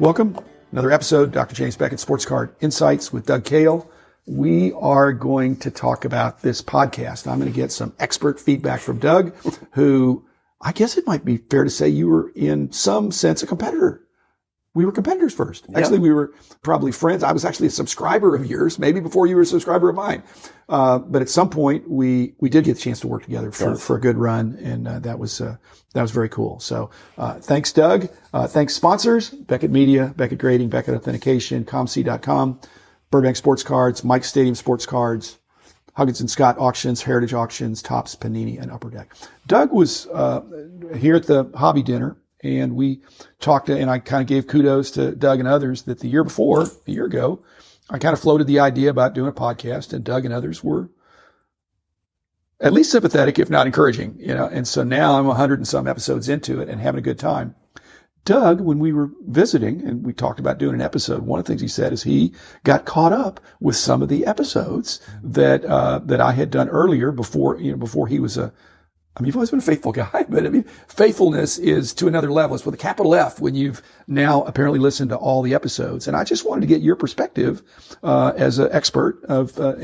Welcome. Another episode, Dr. James Beckett Sports Card Insights with Doug Kale. We are going to talk about this podcast. I'm going to get some expert feedback from Doug, who I guess it might be fair to say you were in some sense a competitor. We were competitors first. Actually, we were probably friends. I was actually a subscriber of yours, maybe before you were a subscriber of mine. But at some point, we did get the chance to work together for a good run, and that was very cool. So thanks, Doug. Thanks, sponsors: Beckett Media, Beckett Grading, Beckett Authentication, ComC.com, Burbank Sports Cards, Mike Stadium Sports Cards, Huggins and Scott Auctions, Heritage Auctions, Topps, Panini, and Upper Deck. Doug was here at the hobby dinner. And we talked, and I kind of gave kudos to Doug and others that a year ago, I kind of floated the idea about doing a podcast, and Doug and others were at least sympathetic, if not encouraging, And so now I'm 100 and some episodes into it and having a good time. Doug, when we were visiting and we talked about doing an episode, one of the things he said is he got caught up with some of the episodes that I had done earlier before he was you've always been a faithful guy, but faithfulness is to another level. It's with a capital F when you've now apparently listened to all the episodes. And I just wanted to get your perspective, as an expert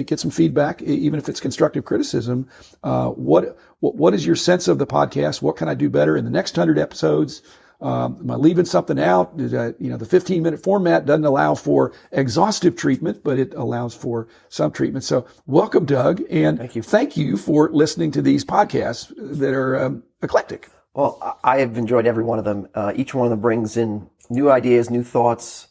get some feedback, even if it's constructive criticism. What is your sense of the podcast? What can I do better in the next 100 episodes? Am I leaving something out? The 15-minute format doesn't allow for exhaustive treatment, but it allows for some treatment. So welcome, Doug, and thank you for listening to these podcasts that are eclectic. Well, I have enjoyed every one of them. Each one of them brings in new ideas, new thoughts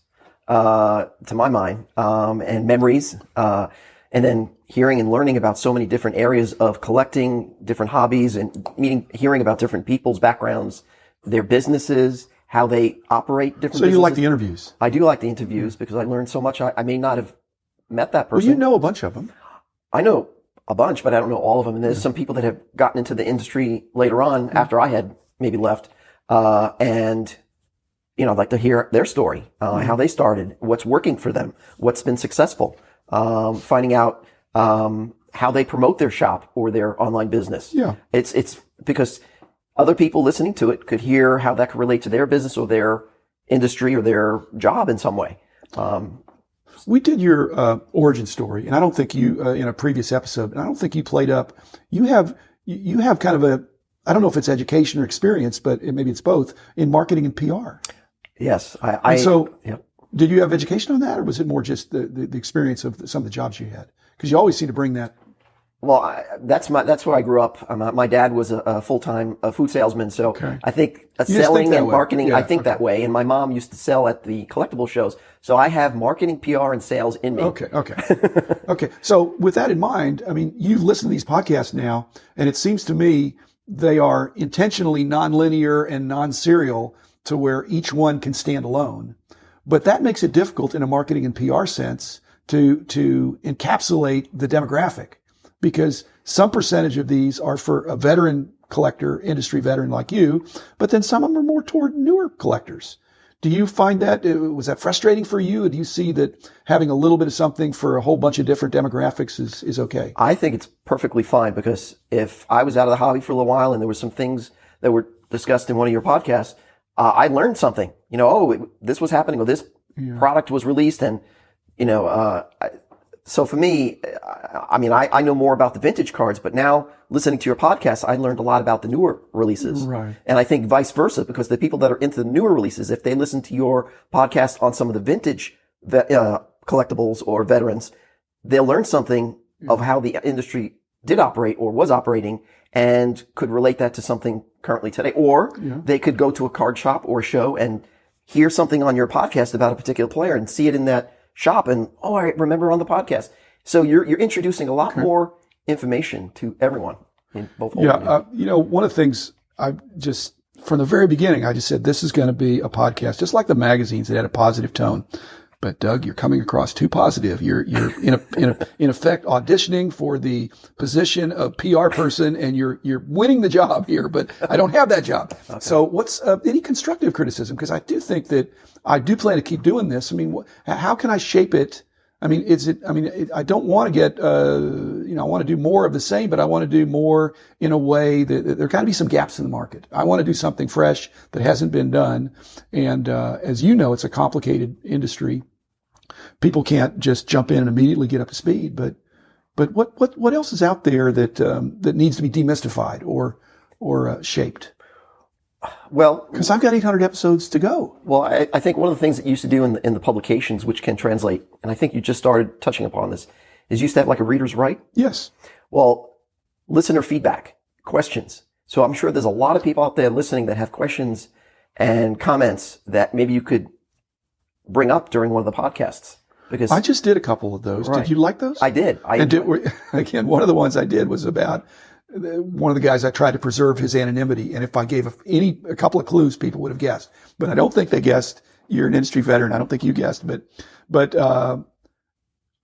to my mind, and memories. And then hearing and learning about so many different areas of collecting, different hobbies, and hearing about different people's backgrounds, their businesses, how they operate different businesses. So you like the interviews? I do like the interviews because I learned so much. I may not have met that person. Well, you know a bunch of them. I know a bunch, but I don't know all of them. And there's some people that have gotten into the industry later on after I had maybe left. And I'd like to hear their story, how they started, what's working for them, what's been successful, finding out how they promote their shop or their online business. Yeah. It's because other people listening to it could hear how that could relate to their business or their industry or their job in some way. We did your origin story, and I don't think you in a previous episode, and I don't think you played up. You have kind of I don't know if it's education or experience, but maybe it's both in marketing and PR. Yes, Did you have education on that, or was it more just the experience of some of the jobs you had? Because you always seem to bring that. Well, that's where I grew up. My dad was a full-time food salesman, so I think selling and marketing, I think that way. And my mom used to sell at the collectible shows, so I have marketing, PR, and sales in me. Okay. So with that in mind, you've listened to these podcasts now, and it seems to me they are intentionally nonlinear and non-serial to where each one can stand alone. But that makes it difficult in a marketing and PR sense to encapsulate the demographic. Because some percentage of these are for a veteran collector, industry veteran like you, but then some of them are more toward newer collectors. Do you find was that frustrating for you? Or do you see that having a little bit of something for a whole bunch of different demographics is okay? I think it's perfectly fine, because if I was out of the hobby for a little while and there were some things that were discussed in one of your podcasts, I learned something. This was happening, or this product was released, and so for me, I know more about the vintage cards, but now listening to your podcast, I learned a lot about the newer releases. Right. And I think vice versa, because the people that are into the newer releases, if they listen to your podcast on some of the vintage collectibles or veterans, they'll learn something of how the industry did operate or was operating, and could relate that to something currently today. Or they could go to a card shop or a show and hear something on your podcast about a particular player and see it in that shop, and I remember on the podcast. So you're introducing a lot more information to everyone in both. One of the things I just from the very beginning, I just said this is going to be a podcast, just like the magazines that had a positive tone. But Doug, you're coming across too positive. You're in effect auditioning for the position of PR person, and you're winning the job here. But I don't have that job. Okay. So what's any constructive criticism? Because I do think that I do plan to keep doing this. How can I shape it? I don't want to get I want to do more of the same, but I want to do more in a way that there got to be some gaps in the market. I want to do something fresh that hasn't been done. And, as you know, it's a complicated industry. People can't just jump in and immediately get up to speed, but what else is out there that needs to be demystified or shaped? Well, because I've got 800 episodes to go. Well, I think one of the things that you used to do in the publications, which can translate, and I think you just started touching upon this, is you used to have like a reader's right. Yes. Well, listener feedback, questions. So I'm sure there's a lot of people out there listening that have questions and comments that maybe you could bring up during one of the podcasts. Because I just did a couple of those. Right. Did you like those? I did. Again, one of the ones I did was about one of the guys. I tried to preserve his anonymity, and if I gave a couple of clues, people would have guessed. But I don't think they guessed. You're an industry veteran. I don't think you guessed, but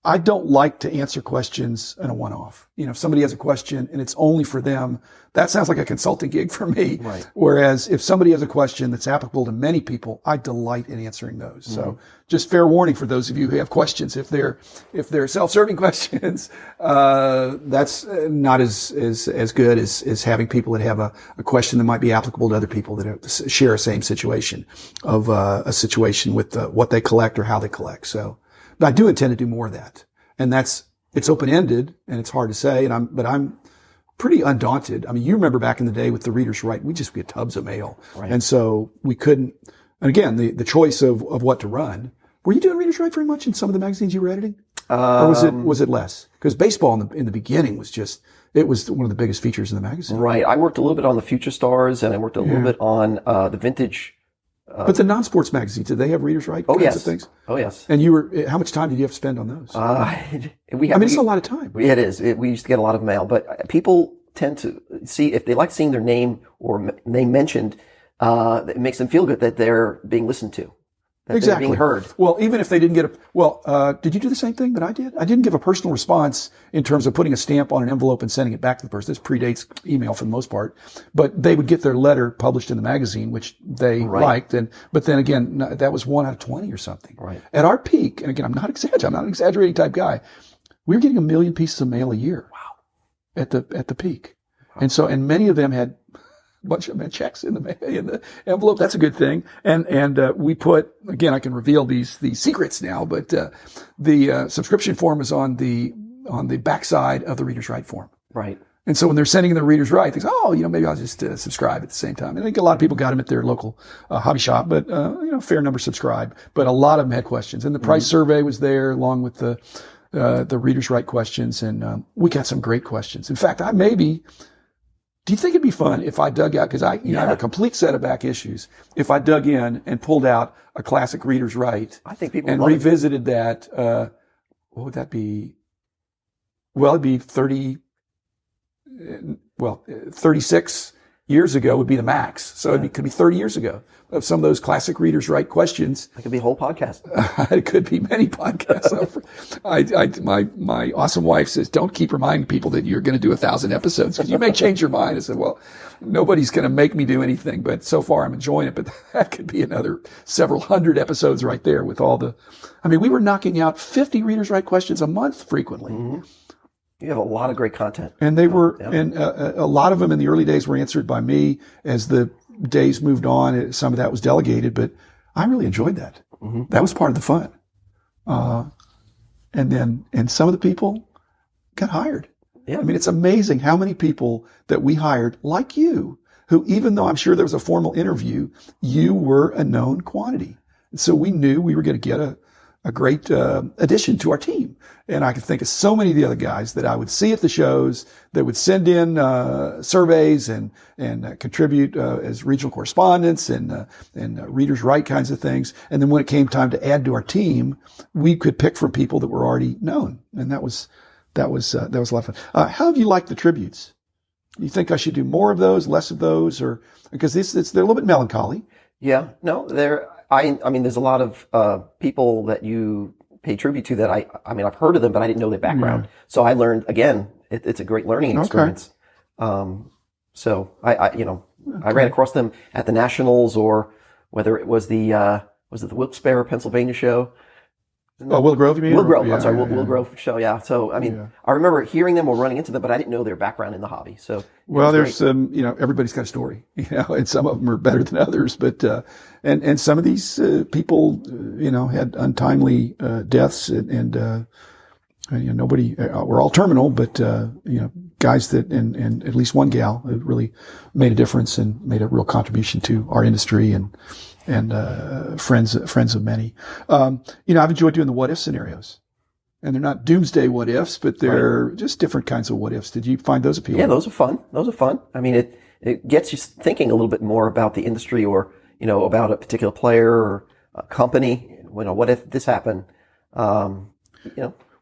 I don't like to answer questions in a one-off. If somebody has a question and it's only for them, that sounds like a consulting gig for me. Right. Whereas if somebody has a question that's applicable to many people, I delight in answering those. Mm-hmm. So just fair warning for those of you who have questions. If they're self-serving questions, that's not as good as having people that have a question that might be applicable to other people that share a same situation of a situation with what they collect or how they collect. So. But I do intend to do more of that. And it's open-ended and it's hard to say. But I'm pretty undaunted. I mean, you remember back in the day with the Reader's Right, we just get tubs of mail. Right. And so we couldn't, and again, the choice of what to run. Were you doing Reader's Right very much in some of the magazines you were editing? Or was it less? Because baseball in the beginning was it was one of the biggest features in the magazine. Right. I worked a little bit on the Future Stars and I worked a little bit on, the vintage. But the non-sports magazines, did they have Reader's Right kinds of things? Oh, yes. And how much time did you have to spend on those? It's a lot of time. It is. We used to get a lot of mail, but people tend to see, if they like seeing their name or name mentioned, it makes them feel good that they're being listened to. That exactly. They're being heard. Well, even if they didn't get did you do the same thing that I did? I didn't give a personal response in terms of putting a stamp on an envelope and sending it back to the person. This predates email for the most part, but they would get their letter published in the magazine, which they liked. But then again, that was 1 out of 20 or something. Right. At our peak, and again, I'm not an exaggerating type guy. We were getting 1 million pieces of mail a year. Wow. At the peak. Wow. And many of them had bunch of them had checks in the envelope. That's a good thing. And we put, again, I can reveal these secrets now, but the subscription form is on the backside of the Reader's Right form. Right. And so when they're sending in the Reader's Right, they say, maybe I'll just subscribe at the same time. And I think a lot of people got them at their local hobby shop, but fair number subscribe. But a lot of them had questions, and the price survey was there along with the Reader's Right questions, and we got some great questions. In fact, do you think it'd be fun if I dug out, because I have a complete set of back issues, if I dug in and pulled out a classic Reader's Right? I think people and would revisited that. What would that be? Well, it'd be 36 years ago would be the max. So it could be 30 years ago of some of those classic Reader's Right questions. It could be a whole podcast. It could be many podcasts. My awesome wife says, don't keep reminding people that you're going to do 1,000 episodes because you may change your mind. I said, well, nobody's going to make me do anything, but so far I'm enjoying it. But that could be another several hundred episodes right there with we were knocking out 50 Reader's Right questions a month frequently. Mm-hmm. You have a lot of great content. And they were, and a lot of them in the early days were answered by me. As the days moved on, some of that was delegated, but I really enjoyed that. Mm-hmm. That was part of the fun. And some of the people got hired. Yeah. It's amazing how many people that we hired, like you, who, even though I'm sure there was a formal interview, you were a known quantity. And so we knew we were going to get a great addition to our team. And I could think of so many of the other guys that I would see at the shows that would send in surveys and contribute as regional correspondents and Reader's Right kinds of things. And then when it came time to add to our team, we could pick from people that were already known. And that was a lot of fun. How have you liked the tributes? You think I should do more of those, less of those, or because they're a little bit melancholy? Yeah, no, there's a lot of people that you pay tribute to that I've heard of them, but I didn't know their background. Yeah. So I learned, again, it's a great learning experience. Okay. So I ran across them at the Nationals, or whether it was was it the Wilkes-Barre, Pennsylvania show? Oh, Willow Grove, you mean? Willow Grove. Yeah, I'm sorry, yeah, Willow Grove show. Yeah. So, I mean, I remember hearing them or running into them, but I didn't know their background in the hobby. So, well, there's everybody's got a story, and some of them are better than others. But and some of these people, had untimely deaths, and nobody. We're all terminal, but guys that and at least one gal who really made a difference and made a real contribution to our industry and friends of many. I've enjoyed doing the what if scenarios, and they're not doomsday what ifs, but they're just different kinds of what ifs. Did you find those appealing? Yeah, those are fun. I mean, it gets you thinking a little bit more about the industry or, about a particular player or a company. What if this happened? Well,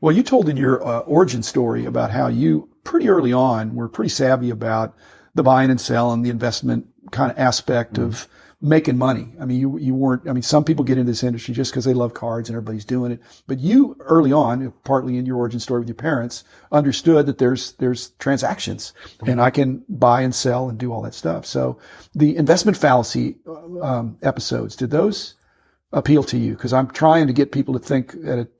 you told in your origin story about how you pretty early on were pretty savvy about the buying and selling, the investment kind of aspect of making money. I mean, you weren't, some people get into this industry just because they love cards and everybody's doing it. But you early on, partly in your origin story with your parents, understood that there's transactions and I can buy and sell and do all that stuff. So the investment fallacy episodes, did those appeal to you? Because I'm trying to get people to think that it,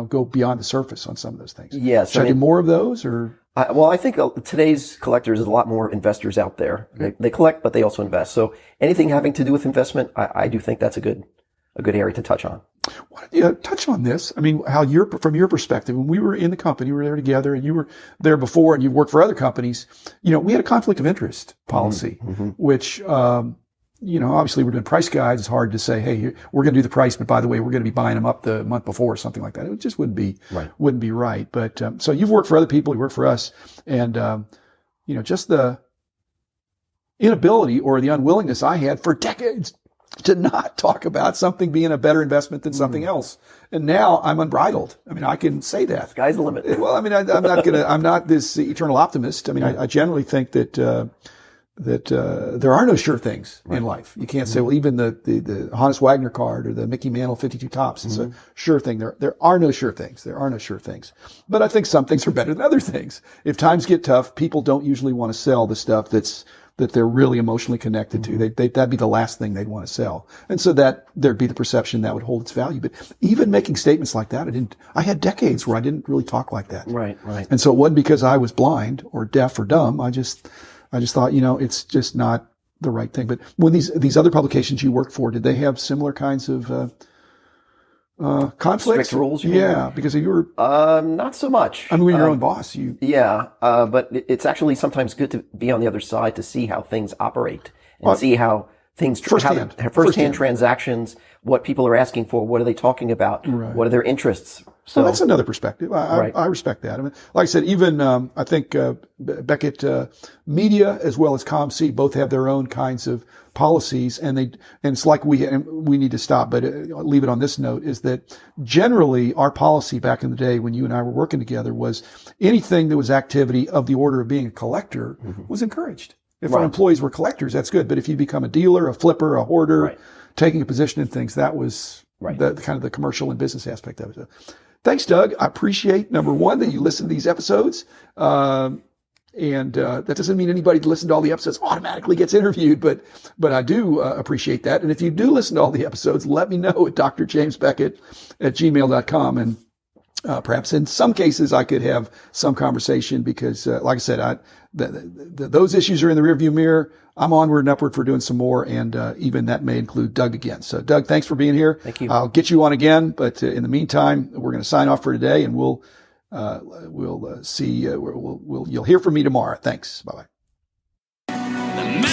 go beyond the surface on some of those things. Yes. Should I do more of those or? I think today's collectors, there's a lot more investors out there. They collect, but they also invest. So anything having to do with investment, I do think that's a good area to touch on. Why don't you touch on this? I mean, how from your perspective, when we were in the company, we were there together and you were there before and you've worked for other companies, we had a conflict of interest policy, which, obviously we're doing price guides. It's hard to say, hey, we're going to do the price, but by the way, we're going to be buying them up the month before or something like that. It just wouldn't be right. But, so you've worked for other people, you work for us, and, just the inability or the unwillingness I had for decades to not talk about something being a better investment than something else. And now I'm unbridled. I mean, I can say that. Sky's the limit. Well, I mean, I'm not this eternal optimist. I mean, I generally think that there are no sure things in life. You can't say, well, even the Hannes Wagner card or the Mickey Mantle 52 tops, it's a sure thing. There are no sure things. There are no sure things. But I think some things are better than other things. If times get tough, people don't usually want to sell the stuff that they're really emotionally connected to. That'd be the last thing they'd want to sell. And so that there'd be the perception that would hold its value. But even making statements like that, I had decades where I didn't really talk like that. Right. And so it wasn't because I was blind or deaf or dumb. I just thought, it's just not the right thing. But when these other publications you worked for, did they have similar kinds of conflicts? Strict rules? Yeah, because you were not so much. I mean, when you're your own boss, but it's actually sometimes good to be on the other side to see how things operate and see how things firsthand transactions, what people are asking for, what are they talking about, what are their interests. So that's another perspective. I respect that. I mean, like I said, even I think Beckett Media as well as ComC both have their own kinds of policies, and it's like we need to stop, but leave it on this note, is that generally our policy back in the day when you and I were working together was anything that was activity of the order of being a collector was encouraged. If our employees were collectors, that's good. But if you become a dealer, a flipper, a hoarder, taking a position in things, that was the kind of the commercial and business aspect of it. So, thanks, Doug. I appreciate, number one, that you listen to these episodes. And that doesn't mean anybody that listens to all the episodes automatically gets interviewed, but I do appreciate that. And if you do listen to all the episodes, let me know at drjamesbeckett@gmail.com. And perhaps in some cases I could have some conversation because, like I said, those issues are in the rearview mirror. I'm onward and upward for doing some more, and even that may include Doug again. So, Doug, thanks for being here. Thank you. I'll get you on again, but in the meantime, we're going to sign off for today, and we'll see. You'll hear from me tomorrow. Thanks. Bye bye.